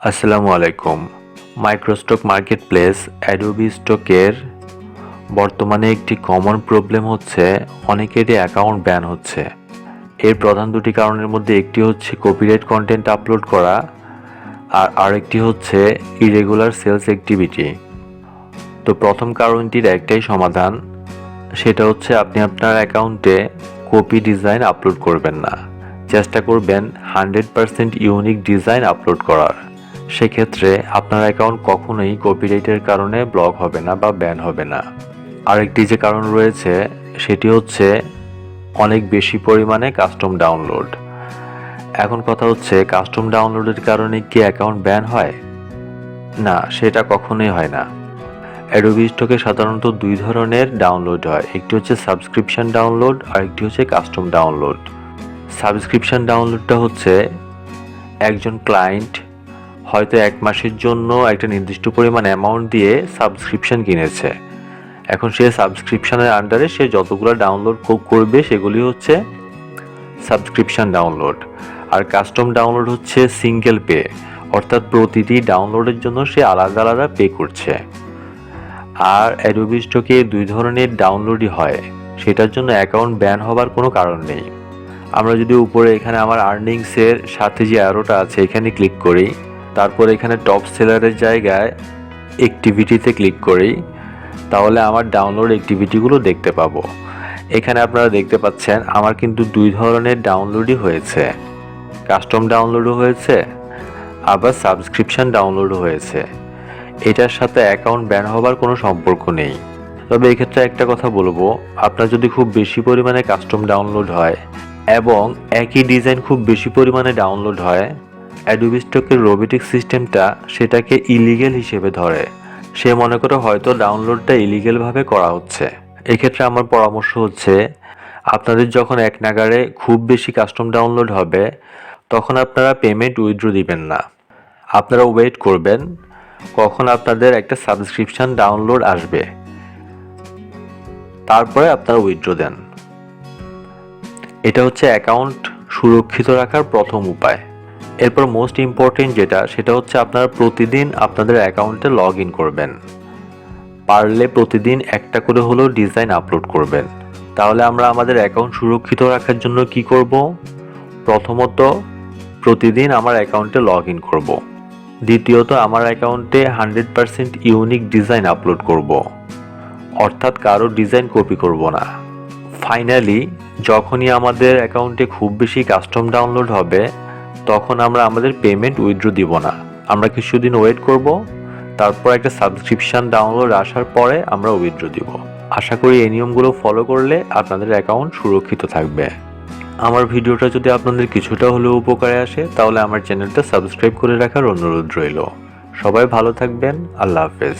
আসসালামু আলাইকুম। Microstock marketplace Adobe স্টকের বর্তমানে একটি কমন প্রবলেম হচ্ছে অনেকেরই অ্যাকাউন্ট ব্যান হচ্ছে। এর প্রধান দুটি কারণের মধ্যে একটি হচ্ছে কপিরাইট কন্টেন্ট আপলোড করা আর আরেকটি হচ্ছে ইরেগুলার সেলস অ্যাক্টিভিটি। তো প্রথম কারণটির একটাই সমাধান, সেটা হচ্ছে আপনি আপনার অ্যাকাউন্টে কপি ডিজাইন আপলোড করবেন না, চেষ্টা করবেন 100% ইউনিক ডিজাইন আপলোড করার। সেক্ষেত্রে আপনার অ্যাকাউন্ট কখনোই কপিরাইটের কারণে ব্লক হবে না বা ব্যান হবে না। আরেকটি যে কারণ রয়েছে সেটি হচ্ছে অনেক বেশি পরিমাণে কাস্টম ডাউনলোড। এখন কথা হচ্ছে, কাস্টম ডাউনলোডের কারণে কি অ্যাকাউন্ট ব্যান হয়? না, সেটা কখনোই হয় না। অ্যাডোবি স্টকে সাধারণত দুই ধরনের ডাউনলোড হয়, একটি হচ্ছে সাবস্ক্রিপশন ডাউনলোড আর একটি হচ্ছে কাস্টম ডাউনলোড। সাবস্ক্রিপশন ডাউনলোডটা হচ্ছে একজন ক্লায়েন্ট হয়তো 1 মাসের জন্য একটা নির্দিষ্ট পরিমাণ অ্যামাউন্ট দিয়ে সাবস্ক্রিপশন কিনেছে। এখন সে সাবস্ক্রিপশনের আন্ডারে সে যতগুলো ডাউনলোড করবে সেগুলি হচ্ছে সাবস্ক্রিপশন ডাউনলোড। আর কাস্টম ডাউনলোড হচ্ছে সিঙ্গেল পে, অর্থাৎ প্রতিটি ডাউনলোডের জন্য সে আলাদা আলাদা পে করছে। আর অ্যাডোবি স্টকে দুই ধরনের ডাউনলোডই হয়, সেটার জন্য অ্যাকাউন্ট ব্যান হবার কোনো কারণ নেই। আমরা যদি উপরে এখানে আমার আর্নিংসের সাথে যে অ্যারোটা আছে এখানে ক্লিক করি, তারপর এখানে টপ সেলারের জায়গায় অ্যাক্টিভিটিতে ক্লিক করি, তাহলে আমার ডাউনলোড অ্যাক্টিভিটিগুলো দেখতে পাবো। এখানে আপনারা দেখতে পাচ্ছেন আমার কিন্তু দুই ধরনের ডাউনলোডই হয়েছে, কাস্টম ডাউনলোডও হয়েছে আবার সাবস্ক্রিপশন ডাউনলোডও হয়েছে। এটার সাথে অ্যাকাউন্ট ব্যান হবার কোনো সম্পর্ক নেই। তবে এক্ষেত্রে একটা কথা বলবো, আপনার যদি খুব বেশি পরিমাণে কাস্টম ডাউনলোড হয় এবং একই ডিজাইন খুব বেশি পরিমাণে ডাউনলোড হয়, অ্যাডোবি স্টকের রোবোটিক সিস্টেমটা সেটাকে ইলিগেল হিসেবে ধরে। সে মনে করে হয়তো ডাউনলোডটা ইলিগেলভাবে করা হচ্ছে। এক্ষেত্রে আমার পরামর্শ হচ্ছে, আপনাদের যখন এক নাগাড়ে খুব বেশি কাস্টম ডাউনলোড হবে তখন আপনারা পেমেন্ট উইথড্র দিবেন না। আপনারা ওয়েট করবেন কখন আপনাদের একটা সাবস্ক্রিপশন ডাউনলোড আসবে, তারপরে আপনারা উইথড্র দেন। এটা হচ্ছে অ্যাকাউন্ট সুরক্ষিত রাখার প্রথম উপায়। এরপর মোস্ট ইম্পর্টেন্ট যেটা, সেটা হচ্ছে আপনারা প্রতিদিন আপনাদের অ্যাকাউন্টে লগ ইন করবেন। পারলে প্রতিদিন একটা করে হলেও ডিজাইন আপলোড করবেন। তাহলে আমরা আমাদের অ্যাকাউন্ট সুরক্ষিত রাখার জন্য কি করব? প্রথমত, প্রতিদিন আমার অ্যাকাউন্টে লগ ইন করব। দ্বিতীয়ত, আমার অ্যাকাউন্টে 100% ইউনিক ডিজাইন আপলোড করব, অর্থাৎ কারো ডিজাইন কপি করব না। ফাইনালি, যখনই আমাদের অ্যাকাউন্টে খুব বেশি কাস্টম ডাউনলোড হবে তখন আমরা আমাদের পেমেন্ট উইথড্র দিব না। আমরা কিছুদিন ওয়েট করব, তারপর একটা সাবস্ক্রিপশন ডাউনলোড আসার পরে আমরা উইথড্র দিব। আশা করি এই নিয়মগুলো ফলো করলে আপনাদের অ্যাকাউন্ট সুরক্ষিত থাকবে। আমার ভিডিওটা যদি আপনাদের কিছুটা হলেও উপকারে আসে তাহলে আমার চ্যানেলটা সাবস্ক্রাইব করে রাখার অনুরোধ রইল। সবাই ভালো থাকবেন। আল্লাহ হাফেজ।